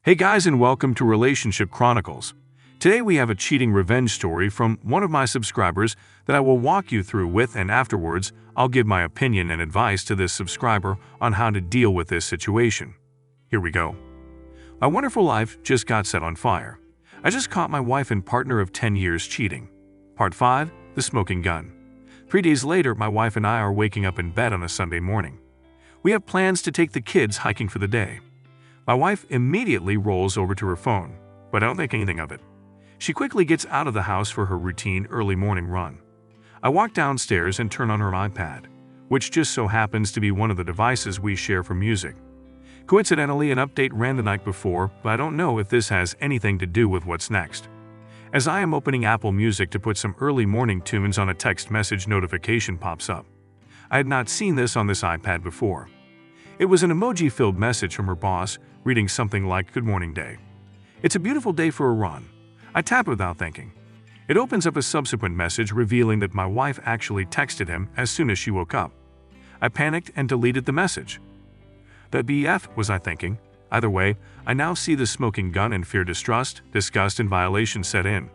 Hey guys, and welcome to Relationship Chronicles. Today we have a cheating revenge story from one of my subscribers that I will walk you through with, and afterwards I'll give my opinion and advice to this subscriber on how to deal with this situation. Here we go. My wonderful life just got set on fire. I just caught my wife and partner of 10 years cheating. Part 5. The Smoking Gun. 3 days later, my wife and I are waking up in bed on a Sunday morning. We have plans to take the kids hiking for the day. My wife immediately rolls over to her phone, but I don't think anything of it. She quickly gets out of the house for her routine early morning run. I walk downstairs and turn on her iPad, which just so happens to be one of the devices we share for music. Coincidentally, an update ran the night before, but I don't know if this has anything to do with what's next. As I am opening Apple Music to put some early morning tunes on, a text message notification pops up. I had not seen this on this iPad before. It was an emoji-filled message from her boss, reading something like, "Good morning, day. It's a beautiful day for a run." I tap it without thinking. It opens up a subsequent message revealing that my wife actually texted him as soon as she woke up. I panicked and deleted the message. The BF, was I thinking? Either way, I now see the smoking gun, and fear, distrust, disgust, and violation set in.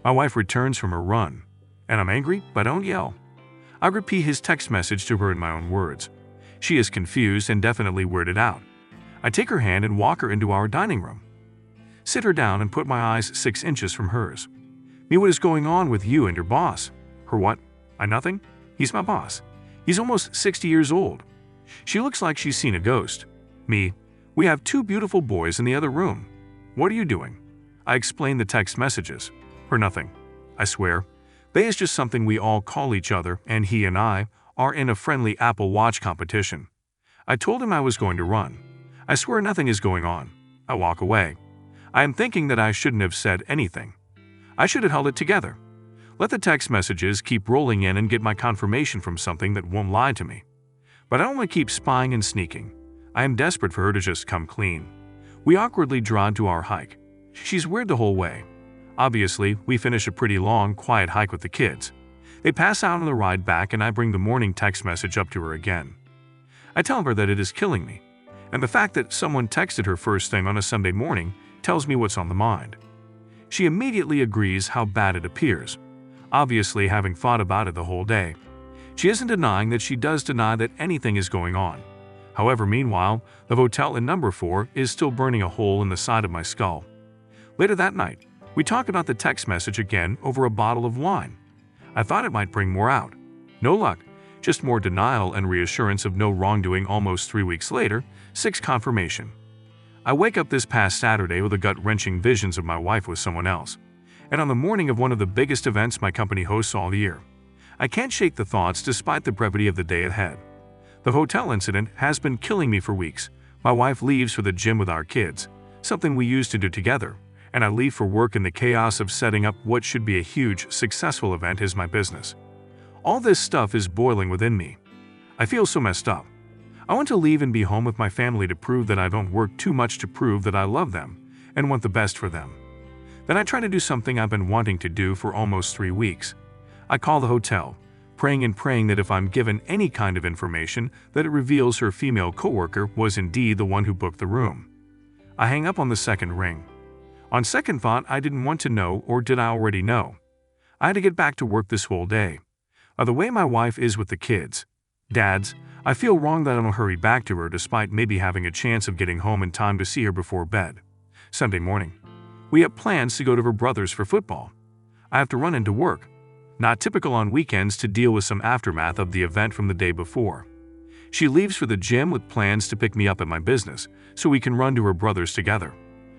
My wife returns from her run, and I'm angry, but I don't yell. I repeat his text message to her in my own words. She is confused and definitely weirded out. I take her hand and walk her into our dining room. Sit her down and put my eyes 6 inches from hers. "Me, what is going on with you and your boss?" Her what? I nothing. He's my boss. He's almost 60 years old. She looks like she's seen a ghost. Me, we have 2 beautiful boys in the other room. What are you doing? I explain the text messages. Her nothing. I swear. Bae is just something we all call each other, and he and I are in a friendly Apple Watch competition. I told him I was going to run. I swear nothing is going on. I walk away. I am thinking that I shouldn't have said anything. I should have held it together. Let the text messages keep rolling in and get my confirmation from something that won't lie to me. But I don't want to keep spying and sneaking. I am desperate for her to just come clean. We awkwardly draw to our hike. She's weird the whole way. Obviously, we finish a pretty long, quiet hike with the kids. They pass out on the ride back, and I bring the morning text message up to her again. I tell her that it is killing me, and the fact that someone texted her first thing on a Sunday morning tells me what's on the mind. She immediately agrees how bad it appears, obviously having thought about it the whole day. She isn't denying that she does deny that anything is going on. However, meanwhile, the hotel in number 4 is still burning a hole in the side of my skull. Later that night, we talk about the text message again over a bottle of wine. I thought it might bring more out. No luck, just more denial and reassurance of no wrongdoing. Almost 3 weeks later, 6 confirmation. I wake up this past Saturday with a gut-wrenching visions of my wife with someone else, and on the morning of one of the biggest events my company hosts all year. I can't shake the thoughts despite the brevity of the day ahead. The hotel incident has been killing me for weeks. My wife leaves for the gym with our kids, something we used to do together, and I leave for work in the chaos of setting up what should be a huge, successful event is my business. All this stuff is boiling within me. I feel so messed up. I want to leave and be home with my family to prove that I don't work too much, to prove that I love them and want the best for them. Then I try to do something I've been wanting to do for almost 3 weeks. I call the hotel, praying that if I'm given any kind of information, that it reveals her female coworker was indeed the one who booked the room. I hang up on the second ring. On second thought, I didn't want to know, or did I already know? I had to get back to work this whole day. The way my wife is with the kids, dads, I feel wrong that I don't hurry back to her despite maybe having a chance of getting home in time to see her before bed. Sunday morning, we have plans to go to her brother's for football. I have to run into work. Not typical on weekends to deal with some aftermath of the event from the day before. She leaves for the gym with plans to pick me up at my business so we can run to her brother's together.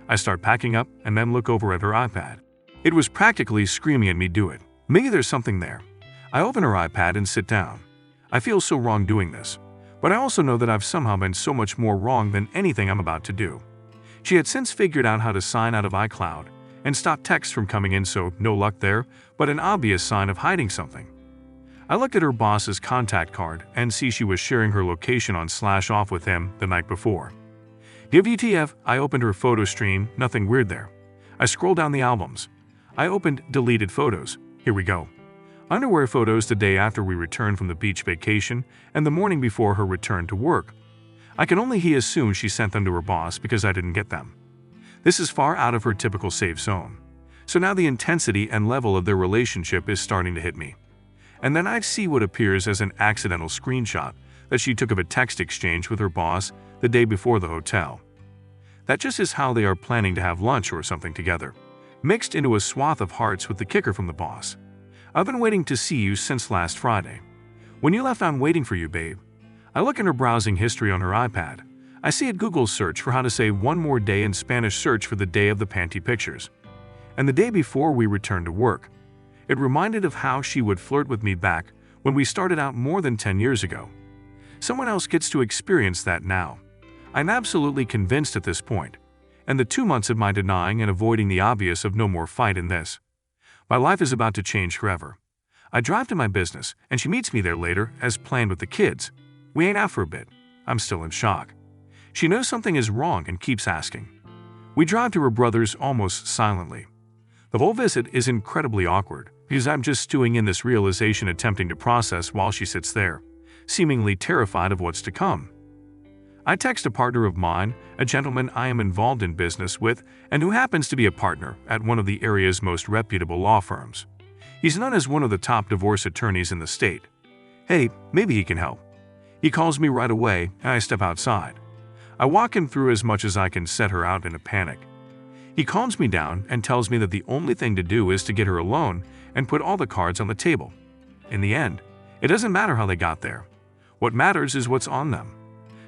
I start packing up and then look over at her iPad. It was practically screaming at me, "Do it. Maybe there's something there." I open her iPad and sit down. I feel so wrong doing this, but I also know that I've somehow been so much more wrong than anything I'm about to do. She had since figured out how to sign out of iCloud and stop texts from coming in, so no luck there, but an obvious sign of hiding something. I looked at her boss's contact card and see she was sharing her location on /off with him the night before. WTF, I opened her photo stream, nothing weird there. I scrolled down the albums. I opened deleted photos. Here we go. Underwear photos the day after we returned from the beach vacation and the morning before her return to work. I can only assume she sent them to her boss because I didn't get them. This is far out of her typical safe zone. So now the intensity and level of their relationship is starting to hit me. And then I see what appears as an accidental screenshot that she took of a text exchange with her boss the day before the hotel. That just is how they are planning to have lunch or something together, mixed into a swath of hearts with the kicker from the boss. I've been waiting to see you since last Friday. When you left, I'm waiting for you, babe. I look in her browsing history on her iPad. I see a Google search for how to say one more day in Spanish, search for the day of the panty pictures. And the day before we returned to work. It reminded of how she would flirt with me back when we started out more than 10 years ago. Someone else gets to experience that now. I'm absolutely convinced at this point. And the 2 months of my denying and avoiding the obvious of no more fight in this. My life is about to change forever. I drive to my business, and she meets me there later, as planned with the kids. We ain't out for a bit. I'm still in shock. She knows something is wrong and keeps asking. We drive to her brother's almost silently. The whole visit is incredibly awkward, because I'm just stewing in this realization, attempting to process while she sits there, seemingly terrified of what's to come. I text a partner of mine, a gentleman I am involved in business with and who happens to be a partner at one of the area's most reputable law firms. He's known as one of the top divorce attorneys in the state. Hey, maybe he can help. He calls me right away and I step outside. I walk him through as much as I can, set her out in a panic. He calms me down and tells me that the only thing to do is to get her alone and put all the cards on the table. In the end, it doesn't matter how they got there. What matters is what's on them.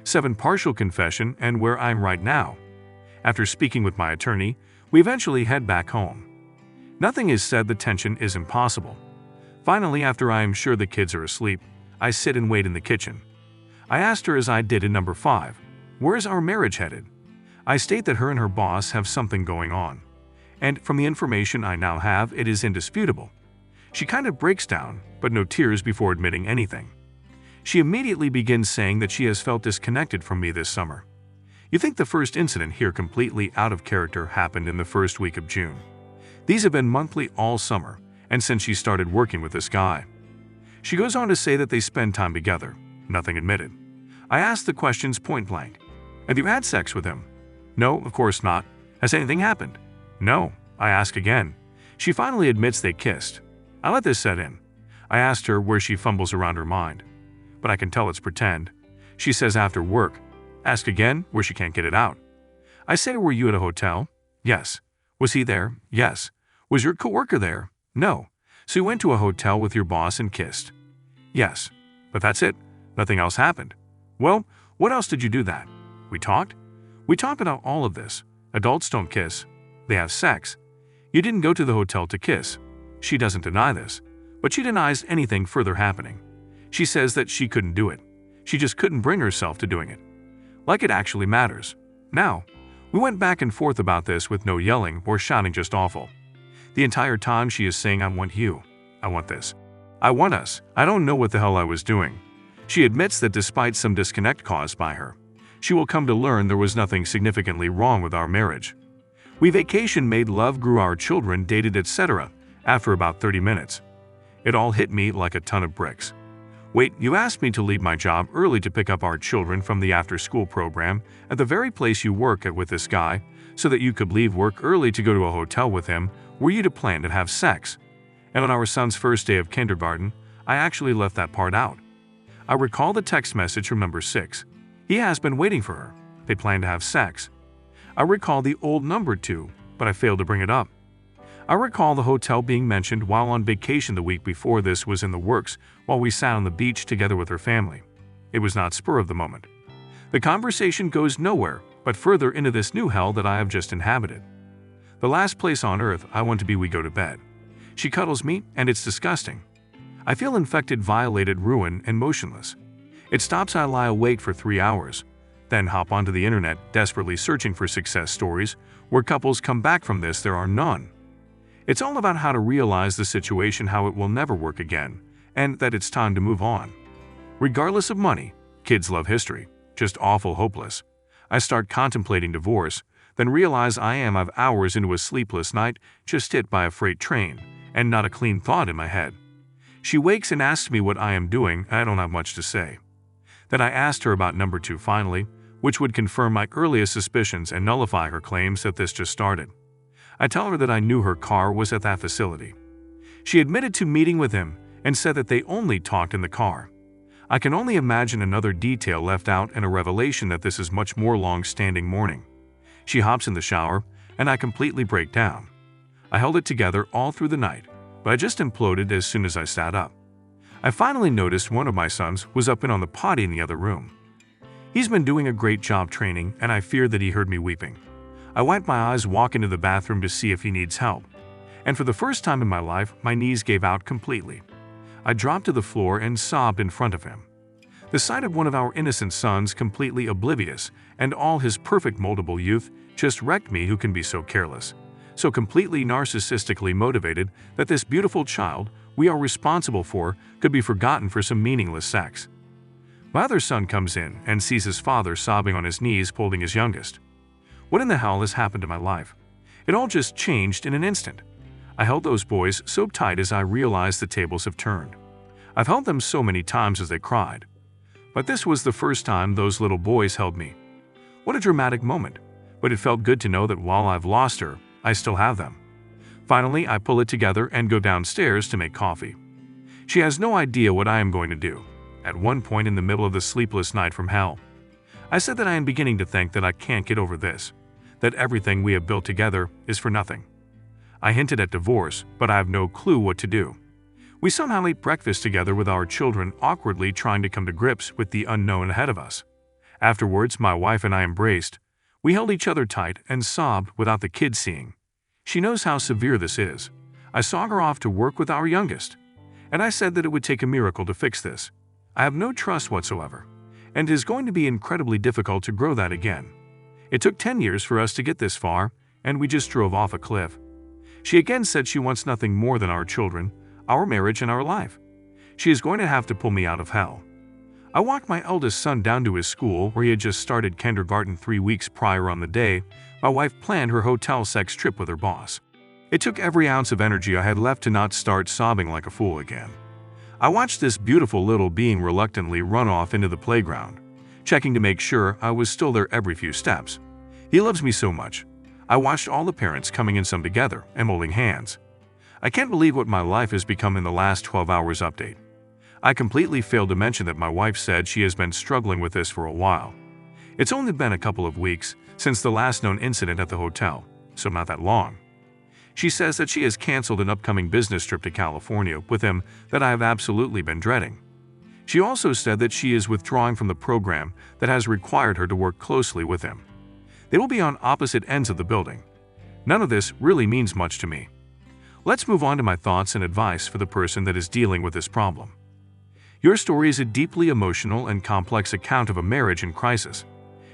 7 partial confession and where I'm right now. After speaking with my attorney, we eventually head back home. Nothing is said, the tension is impossible. Finally, after I am sure the kids are asleep, I sit and wait in the kitchen. I asked her, as I did in number 5, where's our marriage headed? I state that her and her boss have something going on. And from the information I now have, it is indisputable. She kind of breaks down, but no tears before admitting anything. She immediately begins saying that she has felt disconnected from me this summer. You think the first incident here, completely out of character, happened in the first week of June. These have been monthly all summer, and since she started working with this guy. She goes on to say that they spend time together, nothing admitted. I ask the questions point blank. Have you had sex with him? No, of course not. Has anything happened? No. I ask again. She finally admits they kissed. I let this set in. I asked her where she fumbles around her mind. But I can tell it's pretend. She says after work. Ask again, where she can't get it out. I say, were you at a hotel? Yes. Was he there? Yes. Was your coworker there? No. So you went to a hotel with your boss and kissed? Yes. But that's it? Nothing else happened? Well, what else did you do that? We talked? We talked about all of this. Adults don't kiss. They have sex. You didn't go to the hotel to kiss. She doesn't deny this, but she denies anything further happening. She says that she couldn't do it. She just couldn't bring herself to doing it. Like it actually matters. Now, we went back and forth about this with no yelling or shouting, just awful. The entire time she is saying, I want you. I want this. I want us. I don't know what the hell I was doing. She admits that despite some disconnect caused by her, she will come to learn there was nothing significantly wrong with our marriage. We vacationed, made love, grew our children, dated, etc. After about 30 minutes. It all hit me like a ton of bricks. Wait, you asked me to leave my job early to pick up our children from the after-school program at the very place you work at with this guy, so that you could leave work early to go to a hotel with him, were you to plan to have sex? And on our son's first day of kindergarten, I actually left that part out. I recall the text message from number 6. He has been waiting for her. They plan to have sex. I recall the old number 2, but I failed to bring it up. I recall the hotel being mentioned while on vacation the week before this was in the works, while we sat on the beach together with her family. It was not spur of the moment. The conversation goes nowhere but further into this new hell that I have just inhabited. The last place on earth I want to be, we go to bed. She cuddles me, and it's disgusting. I feel infected, violated, ruined, and motionless. It stops. I lie awake for 3 hours, then hop onto the internet, desperately searching for success stories where couples come back from this. There are none. It's all about how to realize the situation, how it will never work again, and that it's time to move on. Regardless of money, kids, love, history, just awful, hopeless. I start contemplating divorce, then realize I've hours into a sleepless night, just hit by a freight train, and not a clean thought in my head. She wakes and asks me what I am doing. I don't have much to say. Then I asked her about number 2 finally. which would confirm my earliest suspicions and nullify her claims that this just started. I tell her that I knew her car was at that facility. She admitted to meeting with him and said that they only talked in the car. I can only imagine another detail left out and a revelation that this is much more long-standing mourning. She hops in the shower, and I completely break down. I held it together all through the night, but I just imploded as soon as I sat up. I finally noticed one of my sons was up and on the potty in the other room. He's been doing a great job training, and I feared that he heard me weeping. I wipe my eyes, walk into the bathroom to see if he needs help. And for the first time in my life, my knees gave out completely. I dropped to the floor and sobbed in front of him. The sight of one of our innocent sons completely oblivious and all his perfect moldable youth just wrecked me, who can be so careless, so completely narcissistically motivated that this beautiful child we are responsible for could be forgotten for some meaningless sex. My other son comes in and sees his father sobbing on his knees holding his youngest. What in the hell has happened to my life? It all just changed in an instant. I held those boys so tight as I realized the tables have turned. I've held them so many times as they cried. But this was the first time those little boys held me. What a dramatic moment, but it felt good to know that while I've lost her, I still have them. Finally, I pull it together and go downstairs to make coffee. She has no idea what I am going to do. At one point in the middle of the sleepless night from hell, I said that I am beginning to think that I can't get over this, that everything we have built together is for nothing. I hinted at divorce, but I have no clue what to do. We somehow ate breakfast together with our children, awkwardly trying to come to grips with the unknown ahead of us. Afterwards, my wife and I embraced. We held each other tight and sobbed without the kids seeing. She knows how severe this is. I saw her off to work with our youngest, and I said that it would take a miracle to fix this. I have no trust whatsoever, and it is going to be incredibly difficult to grow that again. It took 10 years for us to get this far, and we just drove off a cliff. She again said she wants nothing more than our children, our marriage, and our life. She is going to have to pull me out of hell. I walked my eldest son down to his school, where he had just started kindergarten 3 weeks prior. On the day my wife planned her hotel sex trip with her boss. It took every ounce of energy I had left to not start sobbing like a fool again. I watched this beautiful little being reluctantly run off into the playground, checking to make sure I was still there every few steps. He loves me so much. I watched all the parents coming in, some together and holding hands. I can't believe what my life has become in the last 12 hours update. I completely failed to mention that my wife said she has been struggling with this for a while. It's only been a couple of weeks since the last known incident at the hotel, so not that long. She says that she has canceled an upcoming business trip to California with him that I have absolutely been dreading. She also said that she is withdrawing from the program that has required her to work closely with him. They will be on opposite ends of the building. None of this really means much to me. Let's move on to my thoughts and advice for the person that is dealing with this problem. Your story is a deeply emotional and complex account of a marriage in crisis.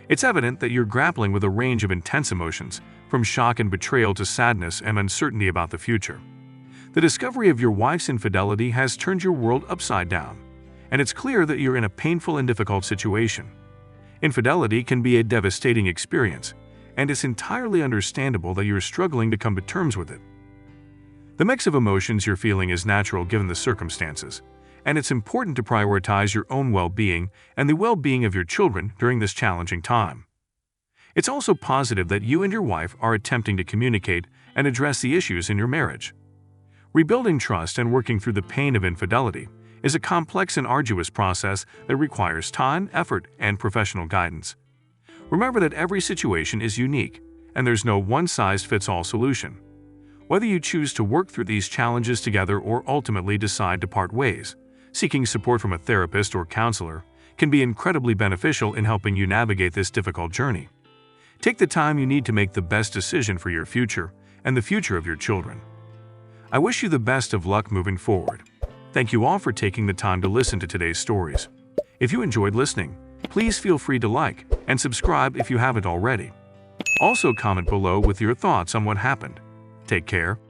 It's evident that you're grappling with a range of intense emotions, from shock and betrayal to sadness and uncertainty about the future. The discovery of your wife's infidelity has turned your world upside down, and it's clear that you're in a painful and difficult situation. Infidelity can be a devastating experience, and it's entirely understandable that you're struggling to come to terms with it. The mix of emotions you're feeling is natural given the circumstances, and it's important to prioritize your own well-being and the well-being of your children during this challenging time. It's also positive that you and your wife are attempting to communicate and address the issues in your marriage. Rebuilding trust and working through the pain of infidelity is a complex and arduous process that requires time, effort, and professional guidance. Remember that every situation is unique, and there's no one-size-fits-all solution. Whether you choose to work through these challenges together or ultimately decide to part ways, seeking support from a therapist or counselor can be incredibly beneficial in helping you navigate this difficult journey. Take the time you need to make the best decision for your future and the future of your children. I wish you the best of luck moving forward. Thank you all for taking the time to listen to today's stories. If you enjoyed listening, please feel free to like and subscribe if you haven't already. Also, comment below with your thoughts on what happened. Take care.